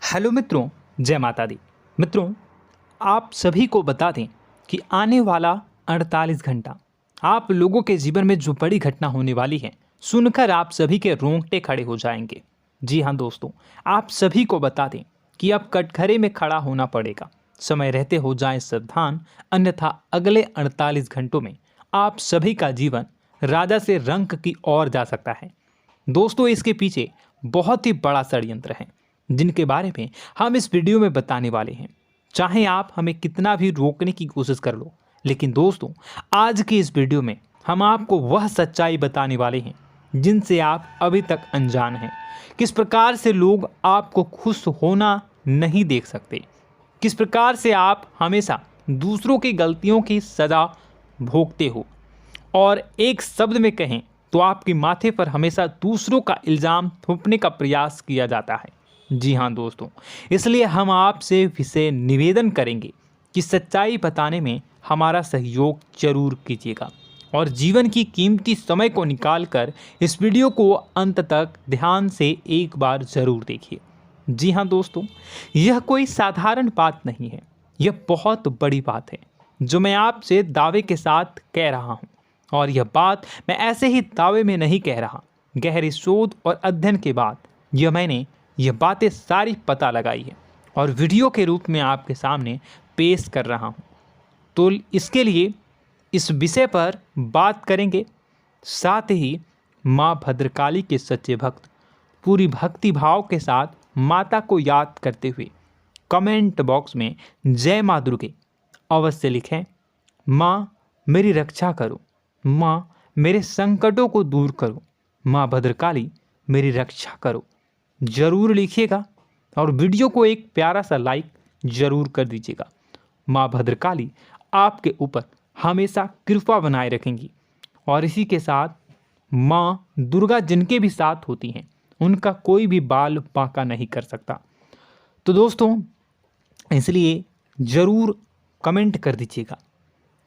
Hello मित्रों, जय माता दी। मित्रों, आप सभी को बता दें कि आने वाला 48 घंटा आप लोगों के जीवन में जो बड़ी घटना होने वाली है, सुनकर आप सभी के रोंगटे खड़े हो जाएंगे। जी हाँ दोस्तों, आप सभी को बता दें कि अब कटघरे में खड़ा होना पड़ेगा। समय रहते हो जाएं सावधान, अन्यथा अगले 48 घंटों में आप सभी का जीवन राजा से रंक की ओर जा सकता है। दोस्तों, इसके पीछे बहुत ही बड़ा षड्यंत्र है जिनके बारे में हम इस वीडियो में बताने वाले हैं। चाहे आप हमें कितना भी रोकने की कोशिश कर लो, लेकिन दोस्तों आज की इस वीडियो में हम आपको वह सच्चाई बताने वाले हैं जिनसे आप अभी तक अनजान हैं। किस प्रकार से लोग आपको खुश होना नहीं देख सकते, किस प्रकार से आप हमेशा दूसरों की गलतियों की सज़ा भोगते हो, और एक शब्द में कहें तो आपके माथे पर हमेशा दूसरों का इल्ज़ाम थोपने का प्रयास किया जाता है। जी हाँ दोस्तों, इसलिए हम आपसे विशेष निवेदन करेंगे कि सच्चाई बताने में हमारा सहयोग जरूर कीजिएगा और जीवन की कीमती समय को निकालकर इस वीडियो को अंत तक ध्यान से एक बार ज़रूर देखिए। जी हाँ दोस्तों, यह कोई साधारण बात नहीं है, यह बहुत बड़ी बात है जो मैं आपसे दावे के साथ कह रहा हूँ। और यह बात मैं ऐसे ही दावे में नहीं कह रहा, गहरी शोध और अध्ययन के बाद मैंने यह बातें सारी पता लगाई है और वीडियो के रूप में आपके सामने पेश कर रहा हूँ। तो इसके लिए इस विषय पर बात करेंगे। साथ ही माँ भद्रकाली के सच्चे भक्त पूरी भक्ति भाव के साथ माता को याद करते हुए कमेंट बॉक्स में जय माँ दुर्गे अवश्य लिखें। माँ मेरी रक्षा करो, माँ मेरे संकटों को दूर करो, माँ भद्रकाली मेरी रक्षा करो, ज़रूर लिखिएगा और वीडियो को एक प्यारा सा लाइक ज़रूर कर दीजिएगा। माँ भद्रकाली आपके ऊपर हमेशा कृपा बनाए रखेंगी और इसी के साथ माँ दुर्गा जिनके भी साथ होती हैं उनका कोई भी बाल बांका नहीं कर सकता। तो दोस्तों, इसलिए ज़रूर कमेंट कर दीजिएगा।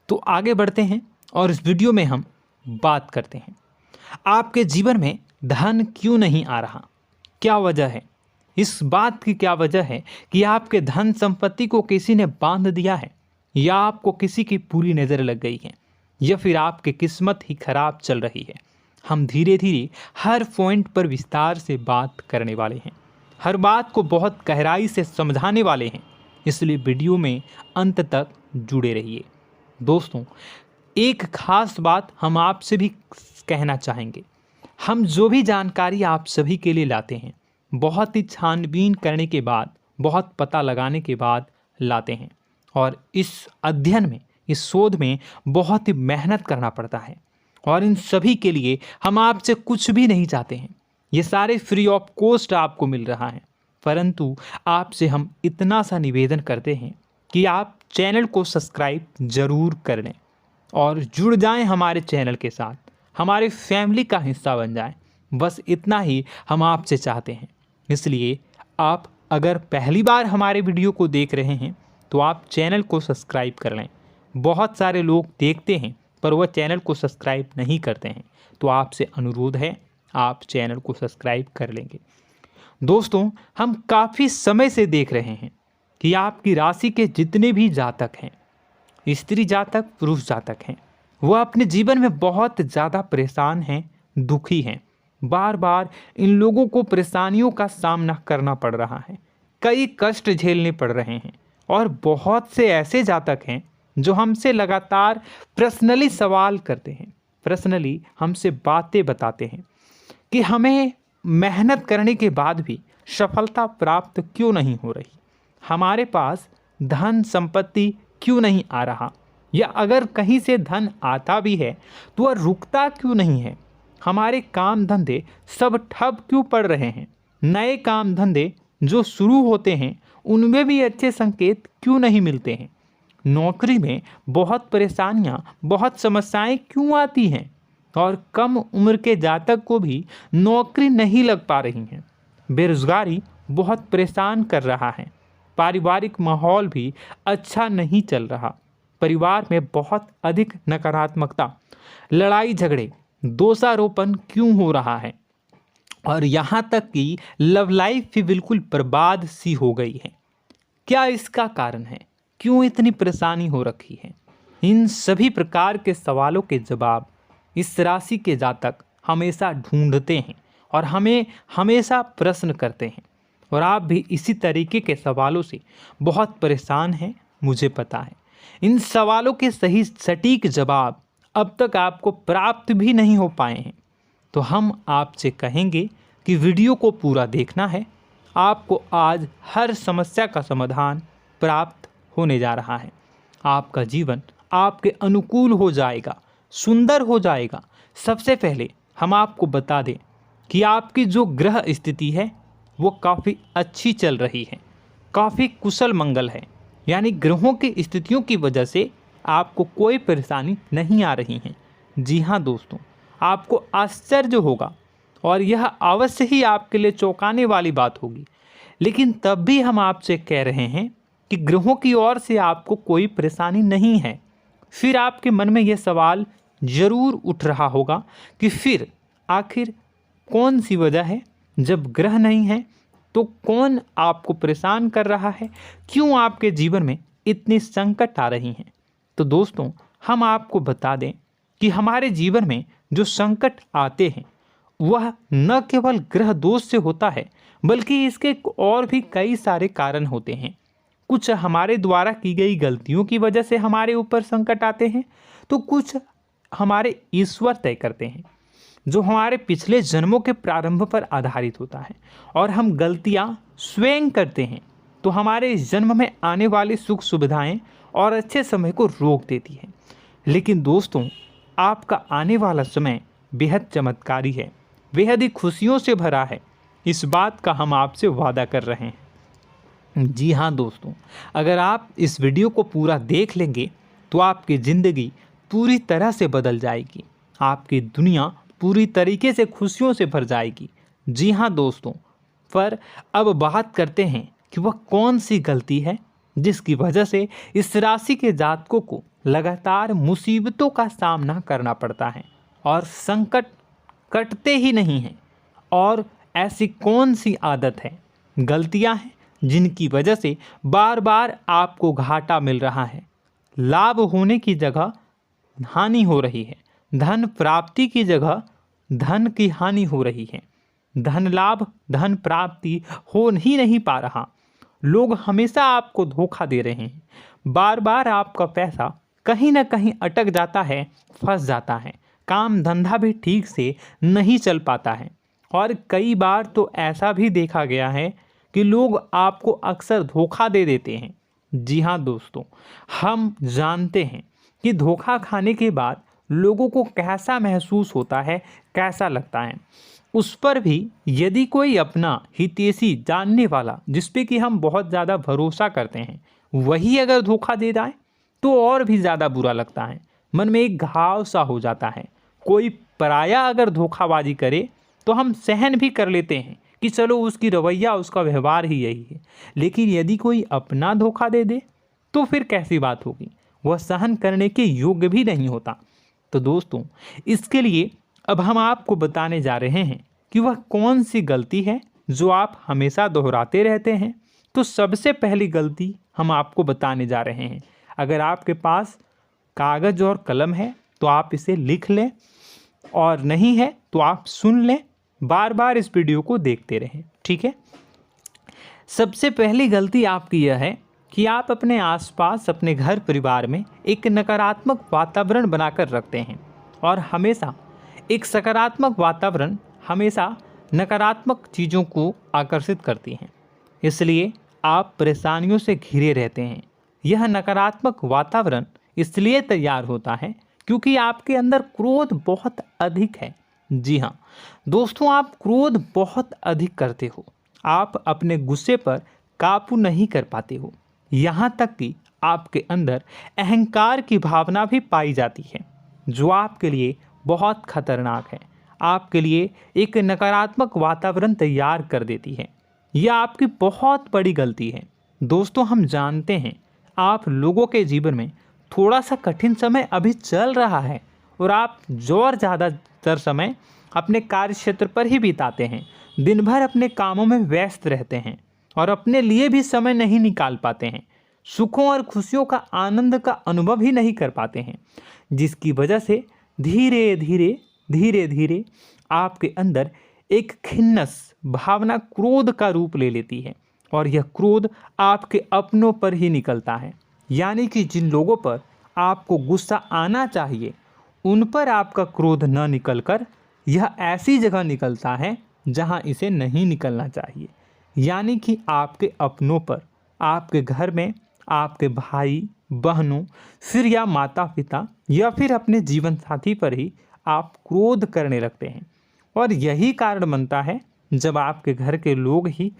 तो आगे बढ़ते हैं और इस वीडियो में हम बात करते हैं, आपके जीवन में धन क्यों नहीं आ रहा, क्या वजह है। इस बात की क्या वजह है कि आपके धन संपत्ति को किसी ने बांध दिया है, या आपको किसी की पूरी नज़र लग गई है, या फिर आपकी किस्मत ही खराब चल रही है। हम धीरे धीरे हर पॉइंट पर विस्तार से बात करने वाले हैं, हर बात को बहुत गहराई से समझाने वाले हैं, इसलिए वीडियो में अंत तक जुड़े रहिए। दोस्तों, एक खास बात हम आपसे भी कहना चाहेंगे। हम जो भी जानकारी आप सभी के लिए लाते हैं, बहुत ही छानबीन करने के बाद, बहुत पता लगाने के बाद लाते हैं, और इस अध्ययन में, इस शोध में बहुत ही मेहनत करना पड़ता है। और इन सभी के लिए हम आपसे कुछ भी नहीं चाहते हैं, ये सारे फ्री ऑफ कॉस्ट आपको मिल रहा है। परंतु आपसे हम इतना सा निवेदन करते हैं कि आप चैनल को सब्सक्राइब ज़रूर कर लें और जुड़ जाएं हमारे चैनल के साथ, हमारे फैमिली का हिस्सा बन जाएं। बस इतना ही हम आपसे चाहते हैं। इसलिए आप अगर पहली बार हमारे वीडियो को देख रहे हैं तो आप चैनल को सब्सक्राइब कर लें। बहुत सारे लोग देखते हैं पर वह चैनल को सब्सक्राइब नहीं करते हैं, तो आपसे अनुरोध है आप चैनल को सब्सक्राइब कर लेंगे। दोस्तों, हम काफ़ी समय से देख रहे हैं कि आपकी राशि के जितने भी जातक हैं, स्त्री जातक, पुरुष जातक हैं, वह अपने जीवन में बहुत ज़्यादा परेशान हैं, दुखी हैं। बार बार इन लोगों को परेशानियों का सामना करना पड़ रहा है, कई कष्ट झेलने पड़ रहे हैं। और बहुत से ऐसे जातक हैं जो हमसे लगातार पर्सनली सवाल करते हैं, पर्सनली हमसे बातें बताते हैं कि हमें मेहनत करने के बाद भी सफलता प्राप्त क्यों नहीं हो रही, हमारे पास धन संपत्ति क्यों नहीं आ रहा, या अगर कहीं से धन आता भी है तो वह रुकता क्यों नहीं है, हमारे काम धंधे सब ठप क्यों पड़ रहे हैं, नए काम धंधे जो शुरू होते हैं उनमें भी अच्छे संकेत क्यों नहीं मिलते हैं, नौकरी में बहुत परेशानियां, बहुत समस्याएं क्यों आती हैं, और कम उम्र के जातक को भी नौकरी नहीं लग पा रही हैं, बेरोजगारी बहुत परेशान कर रहा है, पारिवारिक माहौल भी अच्छा नहीं चल रहा, परिवार में बहुत अधिक नकारात्मकता, लड़ाई झगड़े, दोषारोपण क्यों हो रहा है, और यहाँ तक कि लव लाइफ भी बिल्कुल बर्बाद सी हो गई है। क्या इसका कारण है? क्यों इतनी परेशानी हो रखी है? इन सभी प्रकार के सवालों के जवाब इस राशि के जातक हमेशा ढूंढते हैं और हमें हमेशा प्रश्न करते हैं। और आप भी इसी तरीके के सवालों से बहुत परेशान हैं, मुझे पता है। इन सवालों के सही सटीक जवाब अब तक आपको प्राप्त भी नहीं हो पाए हैं, तो हम आपसे कहेंगे कि वीडियो को पूरा देखना है। आपको आज हर समस्या का समाधान प्राप्त होने जा रहा है। आपका जीवन आपके अनुकूल हो जाएगा, सुंदर हो जाएगा। सबसे पहले हम आपको बता दें कि आपकी जो ग्रह स्थिति है वो काफ़ी अच्छी चल रही है, काफ़ी कुशल मंगल है। यानी ग्रहों की स्थितियों की वजह से आपको कोई परेशानी नहीं आ रही है। जी हाँ दोस्तों, आपको आश्चर्य होगा और यह अवश्य ही आपके लिए चौंकाने वाली बात होगी, लेकिन तब भी हम आपसे कह रहे हैं कि ग्रहों की ओर से आपको कोई परेशानी नहीं है। फिर आपके मन में यह सवाल जरूर उठ रहा होगा कि फिर आखिर कौन सी वजह है? जब ग्रह नहीं है तो कौन आपको परेशान कर रहा है? क्यों आपके जीवन में इतनी संकट आ रही हैं? तो दोस्तों, हम आपको बता दें कि हमारे जीवन में जो संकट आते हैं वह न केवल ग्रह दोष से होता है, बल्कि इसके और भी कई सारे कारण होते हैं। कुछ हमारे द्वारा की गई गलतियों की वजह से हमारे ऊपर संकट आते हैं, तो कुछ हमारे ईश्वर तय करते हैं, जो हमारे पिछले जन्मों के प्रारंभ पर आधारित होता है। और हम गलतियां स्वयं करते हैं तो हमारे इस जन्म में आने वाली सुख सुविधाएं और अच्छे समय को रोक देती है। लेकिन दोस्तों, आपका आने वाला समय बेहद चमत्कारी है, बेहद ही खुशियों से भरा है। इस बात का हम आपसे वादा कर रहे हैं। जी हाँ दोस्तों, अगर आप इस वीडियो को पूरा देख लेंगे तो आपकी ज़िंदगी पूरी तरह से बदल जाएगी, आपकी दुनिया पूरी तरीके से खुशियों से भर जाएगी। जी हाँ दोस्तों, पर अब बात करते हैं कि वह कौन सी गलती है जिसकी वजह से इस राशि के जातकों को लगातार मुसीबतों का सामना करना पड़ता है और संकट कटते ही नहीं हैं। और ऐसी कौन सी आदत है, गलतियां हैं जिनकी वजह से बार बार आपको घाटा मिल रहा है, लाभ होने की जगह हानि हो रही है, धन प्राप्ति की जगह धन की हानि हो रही है, धन लाभ धन प्राप्ति हो ही नहीं पा रहा, लोग हमेशा आपको धोखा दे रहे हैं, बार बार आपका पैसा कहीं ना कहीं अटक जाता है, फंस जाता है, काम धंधा भी ठीक से नहीं चल पाता है। और कई बार तो ऐसा भी देखा गया है कि लोग आपको अक्सर धोखा दे देते हैं। जी हाँ दोस्तों, हम जानते हैं कि धोखा खाने के बाद लोगों को कैसा महसूस होता है, कैसा लगता है। उस पर भी यदि कोई अपना हितैषी जानने वाला, जिस पे कि हम बहुत ज़्यादा भरोसा करते हैं, वही अगर धोखा दे जाए तो और भी ज़्यादा बुरा लगता है, मन में एक घाव सा हो जाता है। कोई पराया अगर धोखाबाजी करे तो हम सहन भी कर लेते हैं कि चलो उसकी रवैया उसका व्यवहार ही यही है, लेकिन यदि कोई अपना धोखा दे दे तो फिर कैसी बात होगी, वह सहन करने के योग्य भी नहीं होता। तो दोस्तों, इसके लिए अब हम आपको बताने जा रहे हैं कि वह कौन सी गलती है जो आप हमेशा दोहराते रहते हैं। तो सबसे पहली गलती हम आपको बताने जा रहे हैं। अगर आपके पास कागज़ और कलम है तो आप इसे लिख लें, और नहीं है तो आप सुन लें, बार बार इस वीडियो को देखते रहें, ठीक है। सबसे पहली गलती आपकी यह है कि आप अपने आसपास, अपने घर परिवार में एक नकारात्मक वातावरण बनाकर रखते हैं, और हमेशा एक सकारात्मक वातावरण हमेशा नकारात्मक चीज़ों को आकर्षित करती हैं। इसलिए आप परेशानियों से घिरे रहते हैं। यह नकारात्मक वातावरण इसलिए तैयार होता है क्योंकि आपके अंदर क्रोध बहुत अधिक है। जी हाँ दोस्तों, आप क्रोध बहुत अधिक करते हो, आप अपने गुस्से पर काबू नहीं कर पाते हो, यहाँ तक कि आपके अंदर अहंकार की भावना भी पाई जाती है, जो आपके लिए बहुत खतरनाक है, आपके लिए एक नकारात्मक वातावरण तैयार कर देती है। यह आपकी बहुत बड़ी गलती है। दोस्तों, हम जानते हैं आप लोगों के जीवन में थोड़ा सा कठिन समय अभी चल रहा है और आप और ज़्यादा अधिकतर समय अपने कार्य क्षेत्र पर ही बिताते हैं, दिन भर अपने कामों में व्यस्त रहते हैं और अपने लिए भी समय नहीं निकाल पाते हैं, सुखों और खुशियों का आनंद का अनुभव ही नहीं कर पाते हैं, जिसकी वजह से धीरे धीरे आपके अंदर एक खिन्नस भावना क्रोध का रूप ले लेती है और यह क्रोध आपके अपनों पर ही निकलता है। यानी कि जिन लोगों पर आपको गुस्सा आना चाहिए उन पर आपका क्रोध न निकलकर यह ऐसी जगह निकलता है जहां इसे नहीं निकलना चाहिए। यानी कि आपके अपनों पर, आपके घर में आपके भाई बहनों, फिर या माता पिता या फिर अपने जीवन साथी पर ही आप क्रोध करने लगते हैं। और यही कारण बनता है जब आपके घर के लोग ही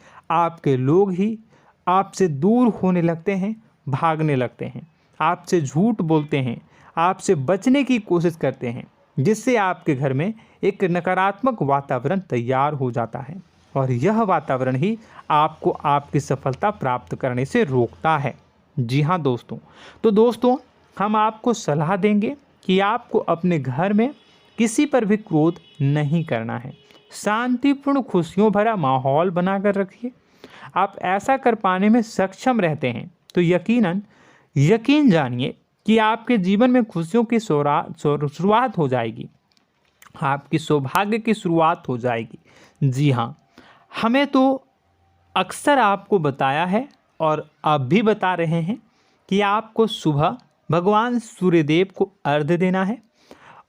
आपसे दूर होने लगते हैं, भागने लगते हैं, आपसे झूठ बोलते हैं, आपसे बचने की कोशिश करते हैं, जिससे आपके घर में एक नकारात्मक वातावरण तैयार हो जाता है और यह वातावरण ही आपको आपकी सफलता प्राप्त करने से रोकता है। जी हाँ दोस्तों, तो दोस्तों हम आपको सलाह देंगे कि आपको अपने घर में किसी पर भी क्रोध नहीं करना है। शांतिपूर्ण खुशियों भरा माहौल बनाकर रखिए। आप ऐसा कर पाने में सक्षम रहते हैं तो यकीन जानिए कि आपके जीवन में खुशियों की शुरुआत हो जाएगी, आपकी सौभाग्य की शुरुआत हो जाएगी। जी हाँ, हमें तो अक्सर आपको बताया है और अब भी बता रहे हैं कि आपको सुबह भगवान सूर्यदेव को अर्घ्य देना है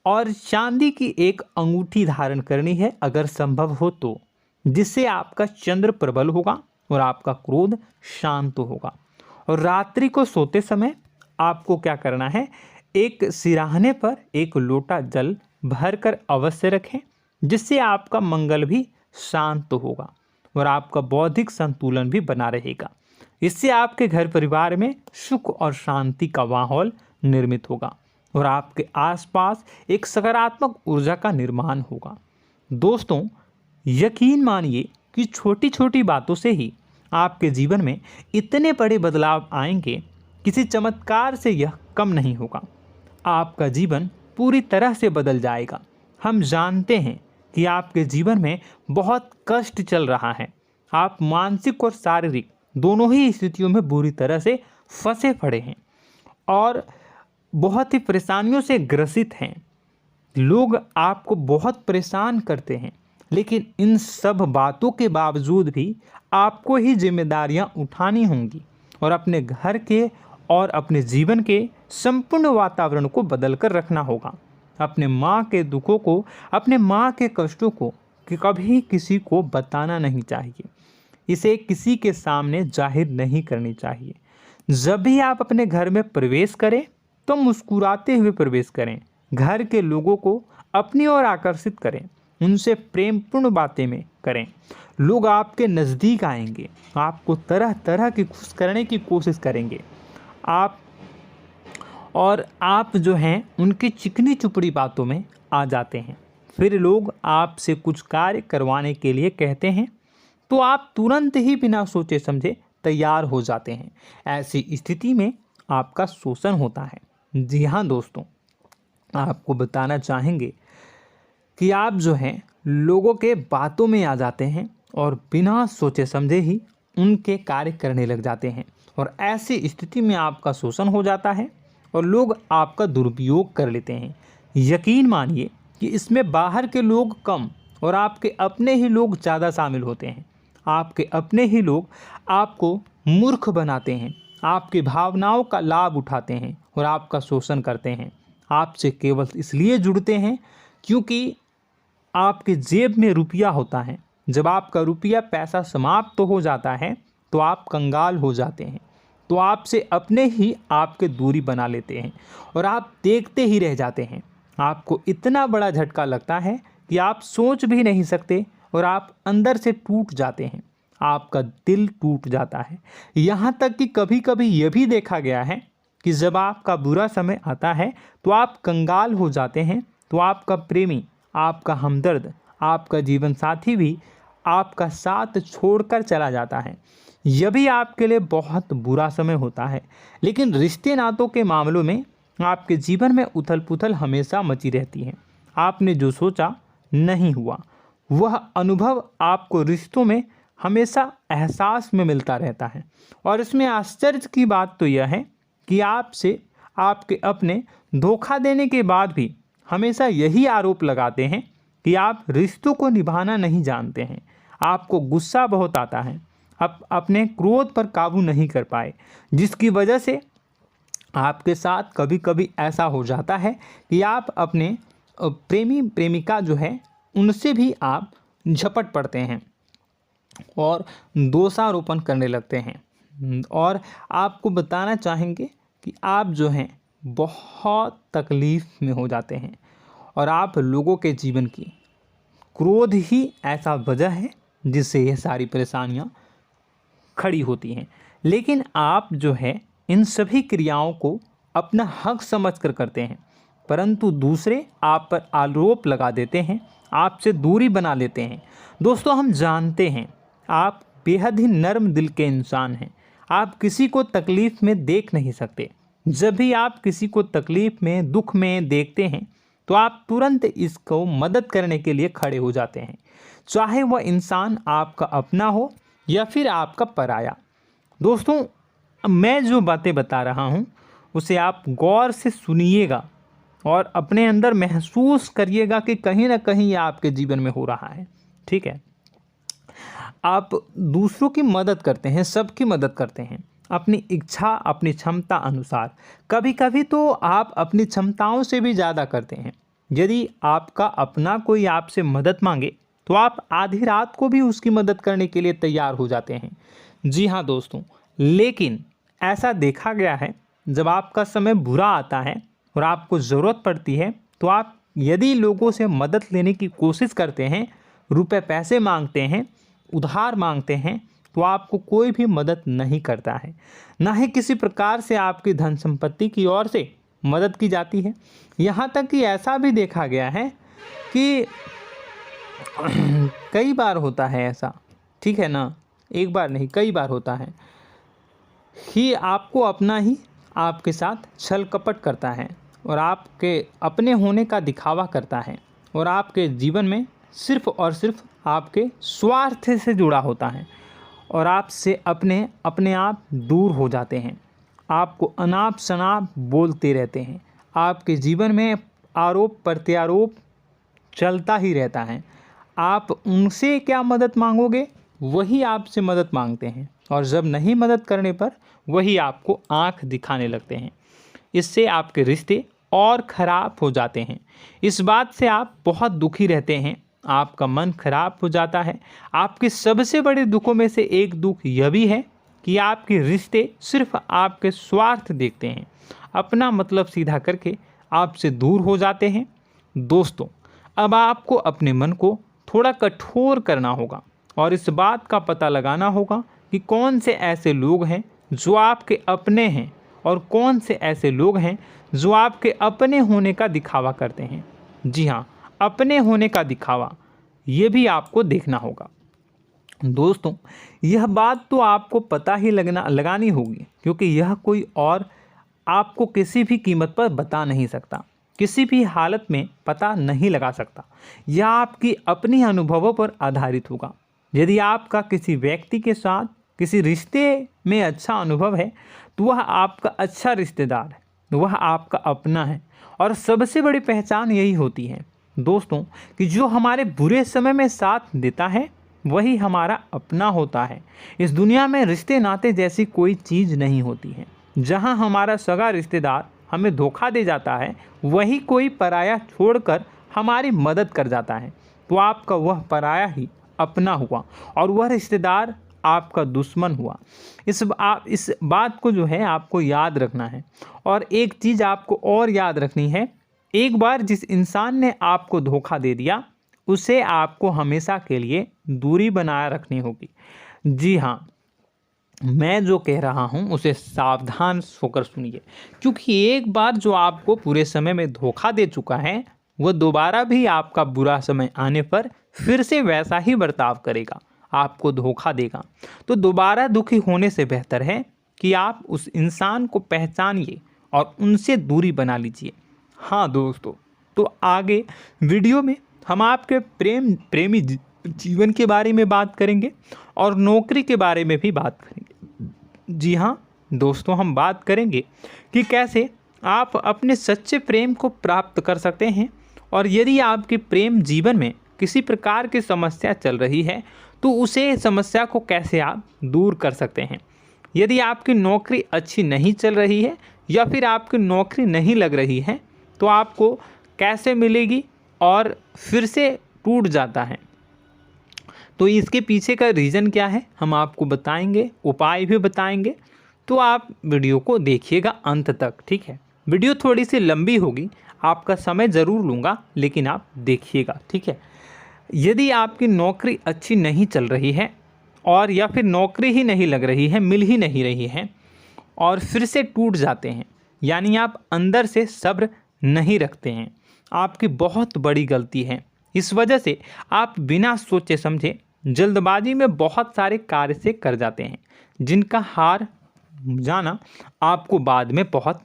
और चांदी की एक अंगूठी धारण करनी है अगर संभव हो तो, जिससे आपका चंद्र प्रबल होगा और आपका क्रोध शांत होगा। और रात्रि को सोते समय आपको क्या करना है, एक सिराहने पर एक लोटा जल भरकर अवश्य रखें, जिससे आपका मंगल भी शांत होगा और आपका बौद्धिक संतुलन भी बना रहेगा। इससे आपके घर परिवार में सुख और शांति का माहौल निर्मित होगा और आपके आसपास एक सकारात्मक ऊर्जा का निर्माण होगा। दोस्तों यकीन मानिए कि छोटी छोटी बातों से ही आपके जीवन में इतने बड़े बदलाव आएंगे, किसी चमत्कार से यह कम नहीं होगा। आपका जीवन पूरी तरह से बदल जाएगा। हम जानते हैं कि आपके जीवन में बहुत कष्ट चल रहा है, आप मानसिक और शारीरिक दोनों ही स्थितियों में बुरी तरह से फंसे पड़े हैं और बहुत ही परेशानियों से ग्रसित हैं। लोग आपको बहुत परेशान करते हैं, लेकिन इन सब बातों के बावजूद भी आपको ही जिम्मेदारियां उठानी होंगी और अपने घर के और अपने जीवन के संपूर्ण वातावरण को बदल कर रखना होगा। अपने माँ के दुखों को, अपने माँ के कष्टों को कभी किसी को बताना नहीं चाहिए, इसे किसी के सामने जाहिर नहीं करनी चाहिए। जब भी आप अपने घर में प्रवेश करें तो मुस्कुराते हुए प्रवेश करें, घर के लोगों को अपनी ओर आकर्षित करें, उनसे प्रेमपूर्ण बातें में करें। लोग आपके नज़दीक आएंगे, आपको तरह तरह की खुश करने की कोशिश करेंगे। आप जो हैं उनकी चिकनी चुपड़ी बातों में आ जाते हैं। फिर लोग आपसे कुछ कार्य करवाने के लिए कहते हैं तो आप तुरंत ही बिना सोचे समझे तैयार हो जाते हैं। ऐसी स्थिति में आपका शोषण होता है। जी हाँ दोस्तों, आपको बताना चाहेंगे कि आप जो हैं लोगों के बातों में आ जाते हैं और बिना सोचे समझे ही उनके कार्य करने लग जाते हैं और ऐसी स्थिति में आपका शोषण हो जाता है और लोग आपका दुरुपयोग कर लेते हैं। यकीन मानिए कि इसमें बाहर के लोग कम और आपके अपने ही लोग ज़्यादा शामिल होते हैं। आपके अपने ही लोग आपको मूर्ख बनाते हैं, आपकी भावनाओं का लाभ उठाते हैं और आपका शोषण करते हैं। आपसे केवल इसलिए जुड़ते हैं क्योंकि आपके जेब में रुपया होता है। जब आपका रुपया पैसा समाप्त हो जाता है तो आप कंगाल हो जाते हैं, तो आपसे अपने ही आपके दूरी बना लेते हैं और आप देखते ही रह जाते हैं। आपको इतना बड़ा झटका लगता है कि आप सोच भी नहीं सकते और आप अंदर से टूट जाते हैं, आपका दिल टूट जाता है। यहाँ तक कि कभी कभी यह भी देखा गया है कि जब आपका बुरा समय आता है तो आप कंगाल हो जाते हैं, तो आपका प्रेमी, आपका हमदर्द, आपका जीवन साथी भी आपका साथ छोड़कर चला जाता है। यह भी आपके लिए बहुत बुरा समय होता है। लेकिन रिश्ते नातों के मामलों में आपके जीवन में उथल पुथल हमेशा मची रहती है। आपने जो सोचा नहीं हुआ। वह अनुभव आपको रिश्तों में हमेशा एहसास में मिलता रहता है। और इसमें आश्चर्य की बात तो यह है कि आपसे आपके अपने धोखा देने के बाद भी हमेशा यही आरोप लगाते हैं कि आप रिश्तों को निभाना नहीं जानते हैं। आपको गुस्सा बहुत आता है, अपने क्रोध पर काबू नहीं कर पाए, जिसकी वजह से आपके साथ कभी कभी ऐसा हो जाता है कि आप अपने प्रेमी प्रेमिका जो है उनसे भी आप झपट पड़ते हैं और दोषारोपण करने लगते हैं। और आपको बताना चाहेंगे कि आप जो हैं बहुत तकलीफ़ में हो जाते हैं और आप लोगों के जीवन की क्रोध ही ऐसा वजह है जिससे ये सारी परेशानियां खड़ी होती हैं। लेकिन आप जो है इन सभी क्रियाओं को अपना हक समझकर करते हैं, परंतु दूसरे आप पर आरोप लगा देते हैं, आपसे दूरी बना लेते हैं। दोस्तों, हम जानते हैं आप बेहद ही नर्म दिल के इंसान हैं। आप किसी को तकलीफ़ में देख नहीं सकते। जब भी आप किसी को तकलीफ़ में, दुख में देखते हैं तो आप तुरंत इसको मदद करने के लिए खड़े हो जाते हैं, चाहे वह इंसान आपका अपना हो या फिर आपका पराया। दोस्तों, मैं जो बातें बता रहा हूँ उसे आप गौर से सुनिएगा और अपने अंदर महसूस करिएगा कि कहीं ना कहीं ये आपके जीवन में हो रहा है। ठीक है, आप दूसरों की मदद करते हैं, सबकी मदद करते हैं अपनी इच्छा, अपनी क्षमता अनुसार। कभी कभी तो आप अपनी क्षमताओं से भी ज़्यादा करते हैं। यदि आपका अपना कोई आपसे मदद मांगे तो आप आधी रात को भी उसकी मदद करने के लिए तैयार हो जाते हैं। जी हाँ दोस्तों, लेकिन ऐसा देखा गया है जब आपका समय बुरा आता है और आपको ज़रूरत पड़ती है तो आप यदि लोगों से मदद लेने की कोशिश करते हैं, रुपए पैसे मांगते हैं, उधार मांगते हैं, तो आपको कोई भी मदद नहीं करता है। ना ही किसी प्रकार से आपकी धन संपत्ति की ओर से मदद की जाती है। यहाँ तक कि ऐसा भी देखा गया है कि कई बार होता है ऐसा, ठीक है ना, एक बार नहीं कई बार होता है कि आपको अपना ही आपके साथ छल कपट करता है और आपके अपने होने का दिखावा करता है और आपके जीवन में सिर्फ और सिर्फ आपके स्वार्थ से जुड़ा होता है और आपसे अपने आप दूर हो जाते हैं। आपको अनाप शनाप बोलते रहते हैं। आपके जीवन में आरोप प्रत्यारोप चलता ही रहता है। आप उनसे क्या मदद मांगोगे, वही आपसे मदद मांगते हैं और जब नहीं मदद करने पर वही आपको आंख दिखाने लगते हैं। इससे आपके रिश्ते और ख़राब हो जाते हैं। इस बात से आप बहुत दुखी रहते हैं, आपका मन खराब हो जाता है। आपके सबसे बड़े दुखों में से एक दुख यह भी है कि आपके रिश्ते सिर्फ आपके स्वार्थ देखते हैं, अपना मतलब सीधा करके आपसे दूर हो जाते हैं। दोस्तों, अब आपको अपने मन को थोड़ा कठोर करना होगा और इस बात का पता लगाना होगा कि कौन से ऐसे लोग हैं जो आपके अपने हैं और कौन से ऐसे लोग हैं जो आपके अपने होने का दिखावा करते हैं। जी हाँ, अपने होने का दिखावा, ये भी आपको देखना होगा। दोस्तों, यह बात तो आपको पता ही लगानी होगी, क्योंकि यह कोई और आपको किसी भी कीमत पर बता नहीं सकता, किसी भी हालत में पता नहीं लगा सकता। यह आपकी अपनी अनुभवों पर आधारित होगा। यदि आपका किसी व्यक्ति के साथ किसी रिश्ते में अच्छा अनुभव है तो वह आपका अच्छा रिश्तेदार है, वह आपका अपना है। और सबसे बड़ी पहचान यही होती है दोस्तों कि जो हमारे बुरे समय में साथ देता है वही हमारा अपना होता है। इस दुनिया में रिश्ते नाते जैसी कोई चीज़ नहीं होती है। जहां हमारा सगा रिश्तेदार हमें धोखा दे जाता है, वही कोई पराया छोड़कर हमारी मदद कर जाता है, तो आपका वह पराया ही अपना हुआ और वह रिश्तेदार आपका दुश्मन हुआ। इस बात को जो है आपको याद रखना है। और एक चीज़ आपको और याद रखनी है, एक बार जिस इंसान ने आपको धोखा दे दिया उसे आपको हमेशा के लिए दूरी बनाए रखनी होगी। जी हाँ, मैं जो कह रहा हूँ उसे सावधान होकर सुनिए, क्योंकि एक बार जो आपको पूरे समय में धोखा दे चुका है वह दोबारा भी आपका बुरा समय आने पर फिर से वैसा ही बर्ताव करेगा, आपको धोखा देगा। तो दोबारा दुखी होने से बेहतर है कि आप उस इंसान को पहचानिए और उनसे दूरी बना लीजिए। हाँ दोस्तों, तो आगे वीडियो में हम आपके प्रेमी जीवन के बारे में बात करेंगे और नौकरी के बारे में भी बात करेंगे। जी हाँ दोस्तों, हम बात करेंगे कि कैसे आप अपने सच्चे प्रेम को प्राप्त कर सकते हैं, और यदि आपके प्रेम जीवन में किसी प्रकार की समस्या चल रही है तो उसे समस्या को कैसे आप दूर कर सकते हैं। यदि आपकी नौकरी अच्छी नहीं चल रही है या फिर आपकी नौकरी नहीं लग रही है तो आपको कैसे मिलेगी और फिर से टूट जाता है, तो इसके पीछे का रीज़न क्या है हम आपको बताएंगे, उपाय भी बताएंगे। तो आप वीडियो को देखिएगा अंत तक, ठीक है। वीडियो थोड़ी सी लंबी होगी, आपका समय ज़रूर लूँगा, लेकिन आप देखिएगा, ठीक है। यदि आपकी नौकरी अच्छी नहीं चल रही है और या फिर नौकरी ही नहीं लग रही है, मिल ही नहीं रही है और फिर से टूट जाते हैं, यानी आप अंदर से सब्र नहीं रखते हैं, आपकी बहुत बड़ी गलती है। इस वजह से आप बिना सोचे समझे जल्दबाजी में बहुत सारे कार्य से कर जाते हैं, जिनका हार जाना आपको बाद में बहुत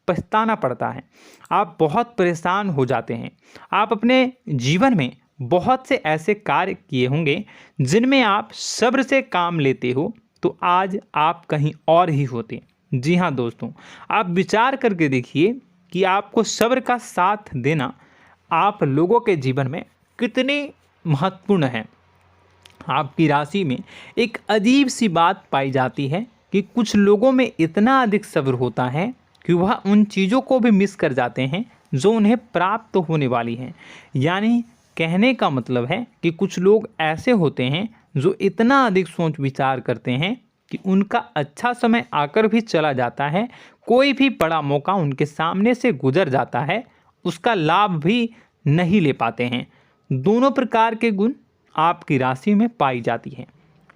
पछताना पड़ता है। आप बहुत परेशान हो जाते हैं। आप अपने जीवन में बहुत से ऐसे कार्य किए होंगे जिनमें आप सब्र से काम लेते हो, तो आज आप कहीं और ही होते। जी हाँ दोस्तों, आप विचार करके देखिए कि आपको सब्र का साथ देना आप लोगों के जीवन में कितनी महत्वपूर्ण है। आपकी राशि में एक अजीब सी बात पाई जाती है कि कुछ लोगों में इतना अधिक सब्र होता है कि वह उन चीज़ों को भी मिस कर जाते हैं जो उन्हें प्राप्त होने वाली हैं। यानी कहने का मतलब है कि कुछ लोग ऐसे होते हैं जो इतना अधिक सोच विचार करते हैं कि उनका अच्छा समय आकर भी चला जाता है, कोई भी बड़ा मौका उनके सामने से गुजर जाता है, उसका लाभ भी नहीं ले पाते हैं। दोनों प्रकार के गुण आपकी राशि में पाई जाती है।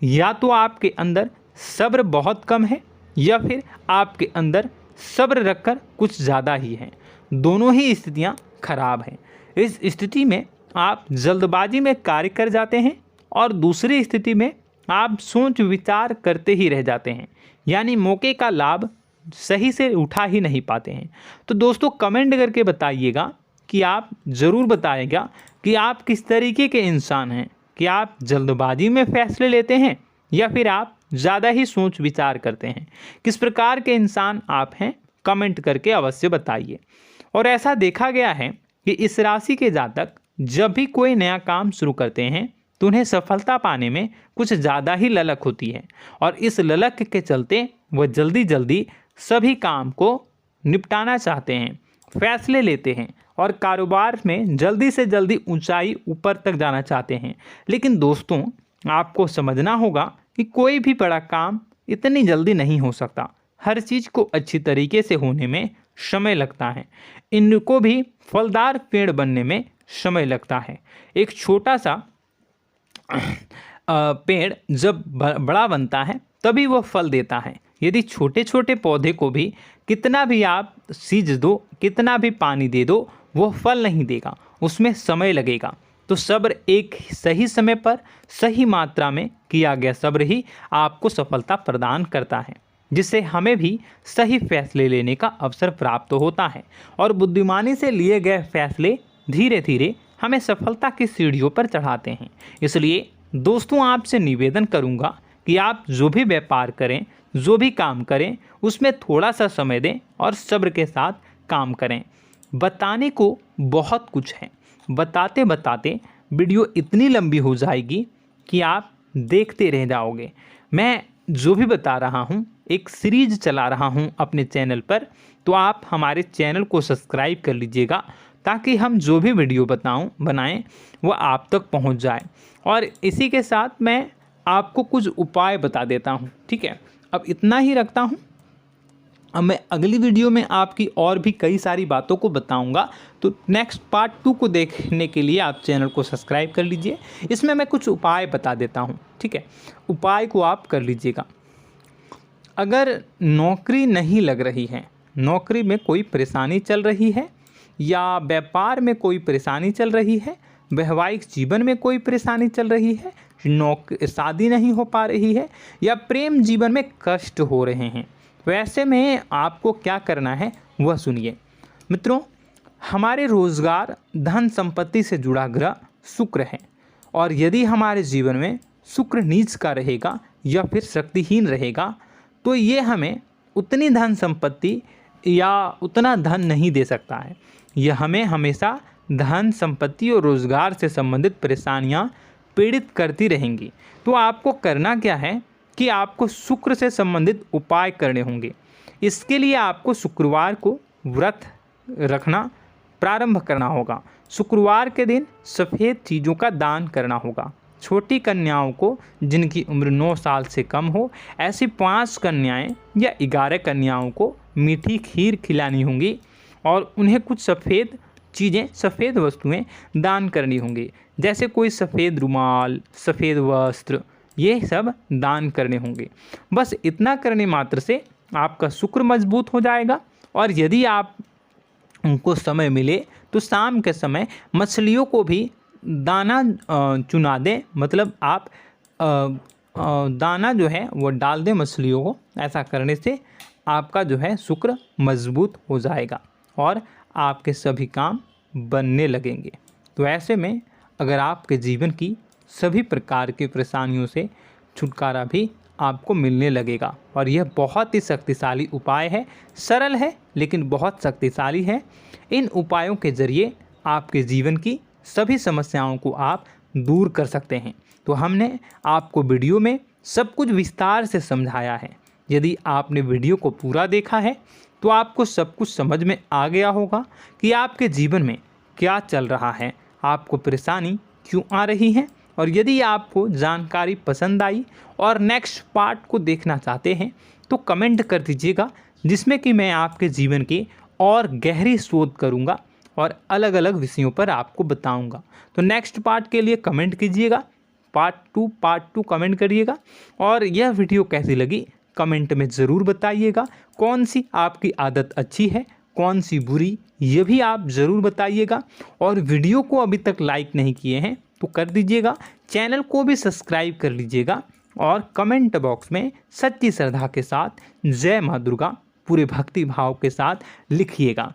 या तो आपके अंदर सब्र बहुत कम है या फिर आपके अंदर सब्र रखकर कुछ ज़्यादा ही है। दोनों ही स्थितियाँ खराब हैं। इस स्थिति में आप जल्दबाजी में कार्य कर जाते हैं और दूसरी स्थिति में आप सोच विचार करते ही रह जाते हैं, यानी मौके का लाभ सही से उठा ही नहीं पाते हैं। तो दोस्तों कमेंट करके बताइएगा कि आप ज़रूर बताइएगा कि आप किस तरीके के इंसान हैं, कि आप जल्दबाजी में फैसले लेते हैं या फिर आप ज़्यादा ही सोच विचार करते हैं। किस प्रकार के इंसान आप हैं, कमेंट करके अवश्य बताइए। और ऐसा देखा गया है कि इस राशि के जातक जब भी कोई नया काम शुरू करते हैं तो उन्हें सफलता पाने में कुछ ज़्यादा ही ललक होती है, और इस ललक के चलते वह जल्दी जल्दी सभी काम को निपटाना चाहते हैं, फैसले लेते हैं और कारोबार में जल्दी से जल्दी ऊंचाई ऊपर तक जाना चाहते हैं। लेकिन दोस्तों आपको समझना होगा कि कोई भी बड़ा काम इतनी जल्दी नहीं हो सकता। हर चीज़ को अच्छी तरीके से होने में समय लगता है। इनको भी फलदार पेड़ बनने में समय लगता है। एक छोटा सा पेड़ जब बड़ा बनता है तभी वह फल देता है। यदि छोटे छोटे पौधे को भी कितना भी आप सींच दो, कितना भी पानी दे दो, वो फल नहीं देगा, उसमें समय लगेगा। तो सब्र एक सही समय पर सही मात्रा में किया गया सब्र ही आपको सफलता प्रदान करता है, जिससे हमें भी सही फैसले लेने का अवसर प्राप्त होता है। और बुद्धिमानी से लिए गए फैसले धीरे धीरे हमें सफलता की सीढ़ियों पर चढ़ाते हैं। इसलिए दोस्तों आपसे निवेदन करूंगा कि आप जो भी व्यापार करें, जो भी काम करें, उसमें थोड़ा सा समय दें और सब्र के साथ काम करें। बताने को बहुत कुछ है, बताते बताते वीडियो इतनी लंबी हो जाएगी कि आप देखते रह जाओगे। मैं जो भी बता रहा हूँ एक सीरीज चला रहा हूँ अपने चैनल पर, तो आप हमारे चैनल को सब्सक्राइब कर लीजिएगा ताकि हम जो भी वीडियो बनाएं वो आप तक पहुँच जाए। और इसी के साथ मैं आपको कुछ उपाय बता देता हूँ, ठीक है। अब इतना ही रखता हूँ। अब मैं अगली वीडियो में आपकी और भी कई सारी बातों को बताऊंगा। तो नेक्स्ट पार्ट 2 को देखने के लिए आप चैनल को सब्सक्राइब कर लीजिए। इसमें मैं कुछ उपाय बता देता हूं, ठीक है। उपाय को आप कर लीजिएगा। अगर नौकरी नहीं लग रही है, नौकरी में कोई परेशानी चल रही है, या व्यापार में कोई परेशानी चल रही है, वैवाहिक जीवन में कोई परेशानी चल रही है, शादी नहीं हो पा रही है, या प्रेम जीवन में कष्ट हो रहे हैं, वैसे में आपको क्या करना है वह सुनिए। मित्रों, हमारे रोजगार, धन संपत्ति से जुड़ा ग्रह शुक्र है, और यदि हमारे जीवन में शुक्र नीच का रहेगा या फिर शक्तिहीन रहेगा तो ये हमें उतनी धन संपत्ति या उतना धन नहीं दे सकता है। यह हमें हमेशा धन संपत्ति और रोजगार से संबंधित परेशानियां पीड़ित करती रहेंगी। तो आपको करना क्या है कि आपको शुक्र से संबंधित उपाय करने होंगे। इसके लिए आपको शुक्रवार को व्रत रखना प्रारंभ करना होगा। शुक्रवार के दिन सफ़ेद चीज़ों का दान करना होगा। छोटी कन्याओं को जिनकी उम्र 9 साल से कम हो, ऐसी 5 कन्याएं या 11 कन्याओं को मीठी खीर खिलानी होंगी और उन्हें कुछ सफ़ेद चीज़ें, सफ़ेद वस्तुएं दान करनी होंगी, जैसे कोई सफ़ेद रुमाल, सफ़ेद वस्त्र, ये सब दान करने होंगे। बस इतना करने मात्र से आपका शुक्र मजबूत हो जाएगा। और यदि आप उनको समय मिले तो शाम के समय मछलियों को भी दाना चुना दें, मतलब आप दाना जो है वो डाल दें मछलियों को। ऐसा करने से आपका जो है शुक्र मजबूत हो जाएगा और आपके सभी काम बनने लगेंगे। तो ऐसे में अगर आपके जीवन की सभी प्रकार की परेशानियों से छुटकारा भी आपको मिलने लगेगा। और यह बहुत ही शक्तिशाली उपाय है, सरल है लेकिन बहुत शक्तिशाली है। इन उपायों के ज़रिए आपके जीवन की सभी समस्याओं को आप दूर कर सकते हैं। तो हमने आपको वीडियो में सब कुछ विस्तार से समझाया है। यदि आपने वीडियो को पूरा देखा है तो आपको सब कुछ समझ में आ गया होगा कि आपके जीवन में क्या चल रहा है, आपको परेशानी क्यों आ रही है। और यदि आपको जानकारी पसंद आई और नेक्स्ट पार्ट को देखना चाहते हैं तो कमेंट कर दीजिएगा, जिसमें कि मैं आपके जीवन की और गहरी शोध करूंगा और अलग अलग विषयों पर आपको बताऊंगा। तो नेक्स्ट पार्ट के लिए कमेंट कीजिएगा, पार्ट टू कमेंट करिएगा। और यह वीडियो कैसी लगी कमेंट में ज़रूर बताइएगा। कौन सी आपकी आदत अच्छी है, कौन सी बुरी, ये भी आप ज़रूर बताइएगा। और वीडियो को अभी तक लाइक नहीं किए हैं तो कर दीजिएगा, चैनल को भी सब्सक्राइब कर लीजिएगा और कमेंट बॉक्स में सच्ची श्रद्धा के साथ जय माँ दुर्गा पूरे भक्ति भाव के साथ लिखिएगा।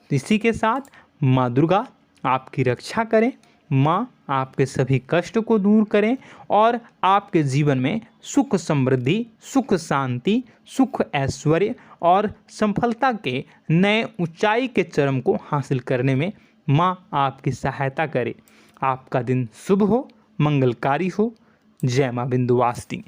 इसी के साथ माँ दुर्गा आपकी रक्षा करें, माँ आपके सभी कष्ट को दूर करें और आपके जीवन में सुख समृद्धि, सुख शांति, सुख ऐश्वर्य और सफलता के नए ऊंचाई के चरम को हासिल करने में माँ आपकी सहायता करे। आपका दिन शुभ हो, मंगलकारी हो। जय माँ विंध्यवासिनी।